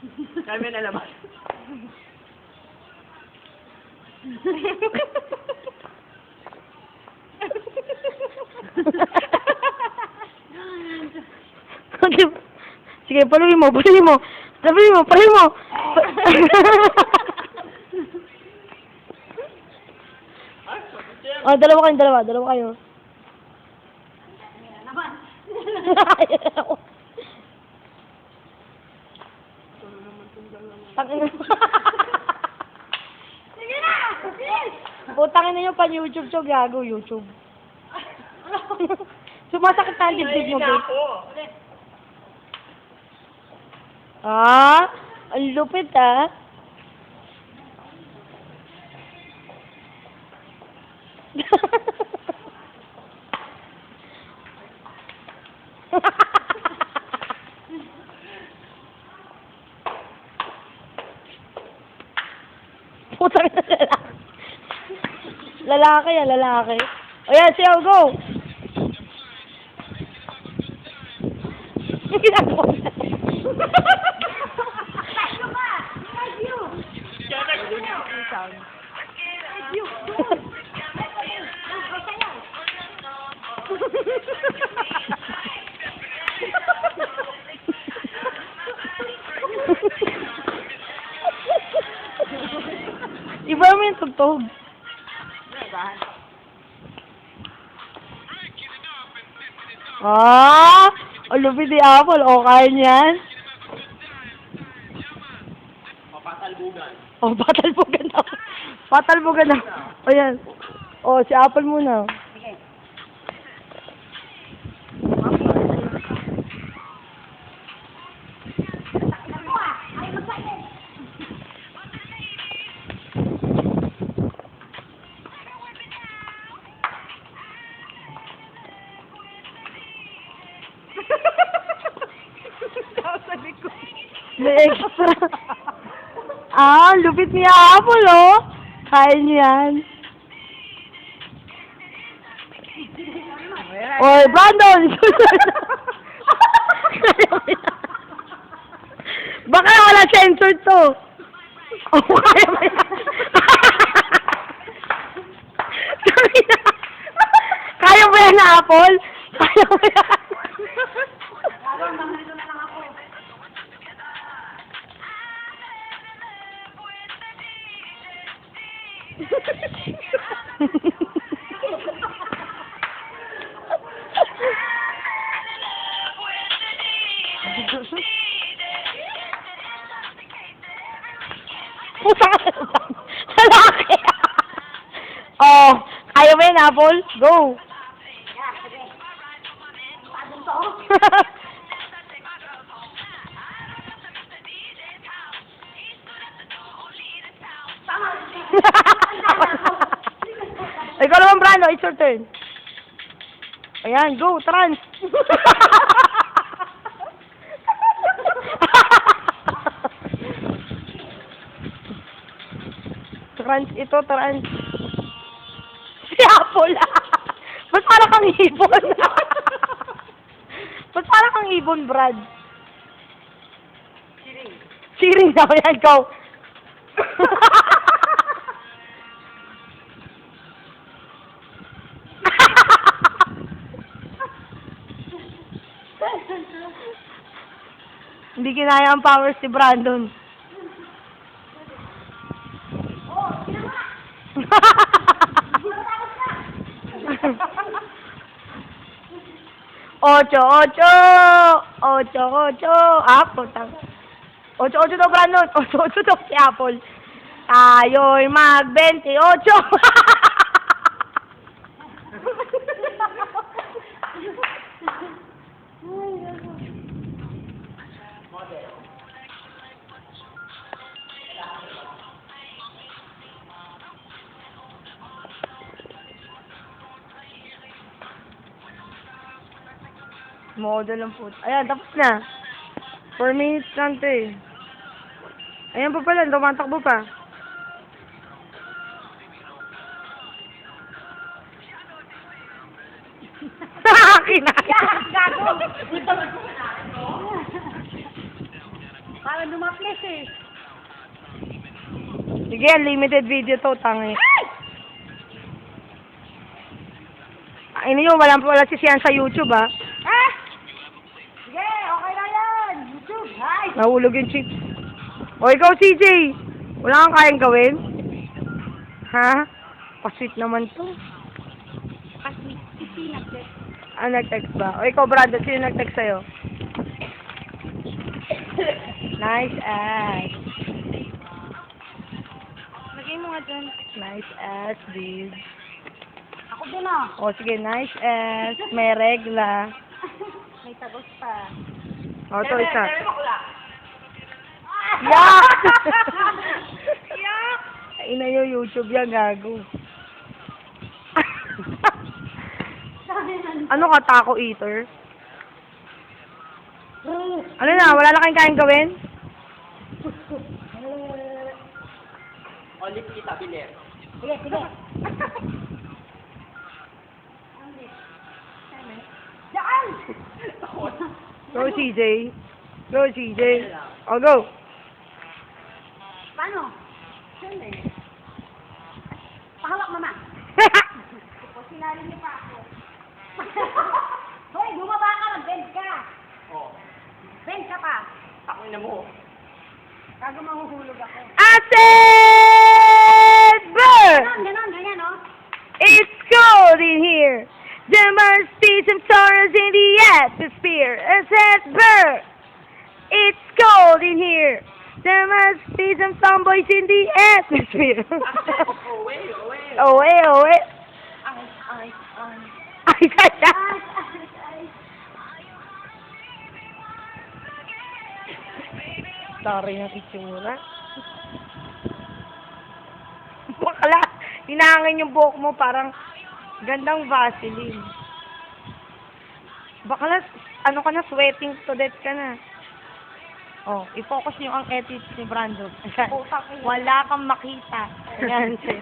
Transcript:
Kami na labas. Sige, paluin mo, paluin mo. Paluin mo, paluin mo. Oh, dalawa kayo. Tangina. Sige na! Bilis! Putangin na yung pan-YouTube to, gago, YouTube. Sumasakit na ang dibdib mo, babe. Ah, ang lupit, ah. Putang na lalaki. Lalaki yan, lalaki. O yan, siya, go! Ginagawa na. Tayo ka! Tayo! Iba mo yung tugtog. Ah! Ang lupit ni Apple. O, kaya niyan? Papatalbugan. O, patalbugan na. Patalbugan na. O, yan. O, si Apple muna. May extra. Ah, lupit ni Apple, oh. Kaya niyo yan. Oy, Brandon! Baka wala sensor to. Oh, kaya mo yan. Kaya mo yan na Apple? Kaya mo yan. Pusa ka sa laki. Oh, ayaw mo yun, Apple? Go. Ikaw naman, Brando. It's your turn. Ayan, go. Trans. Trans ito, trans. Si Apple. Ba't parang kang ibon? Ba't parang kang ibon, Brad? Siring. Siring daw yan, go. Hindi kinaya ang powers si Brandon. Ocho, ocho! Ocho, ocho! Ah, putang. Ocho, ocho daw, Brandon. Ocho, ocho daw si Apple. Tayo'y mag-28. Model lang po. Ayan, tapos na. 4 minutes lang to eh. Ayan pa pala, tumatakbo pa. Kinaya. Gago! Para lumaples eh. Sige, unlimited video to, tangi. Ay! Ay, nyo, wala sisiyan sa YouTube, ha? Ah! Sige, okay na yan. YouTube, hi! Nahulog yung chip. O, ikaw, CJ. Wala kang kayang gawin? Ha? Pa-sweet naman to. Kasi, nag-text. Ah, nag-text ba? O, ikaw, Brad, sino nag-text sa'yo? Nice ass. Lagay mo nga dyan. Nice ass, dude. Ako din ah. O, sige, nice ass. May regla. May tagos pa. O, ito isa. Bakla. Yak! Yak! Ay, na yung YouTube yan, gago. Sabi na. Ano ka, taco eater? Ano na, wala na kayong kayang gawin? Only kita, bilir. Sige, sige. Diyan! Go, CJ. Go, CJ. O, go. Paano? Pahawak mama. O, sinali niyo pa ako. Hoy, bumaba ka, mag-bend ka. Oh. Bend ka pa. Ako na mo. Bago mahuhulog ako. Acid burn! Ganon, ganyan, oh. It's cold in here. There must be some sorrows in the atmosphere. Acid burn! It's cold in here. There must be some tomboys in the atmosphere. Away, away. Owe, owe. Ay. Ay, kaya. Sorry ng itsura. Bakla, hinangin yung buhok mo parang gandang Vaseline. Bakla, ano ka na, sweating to death ka na. Oh, i-focus niyo ang edit ni Brando. Wala kang makita. Ayan siya.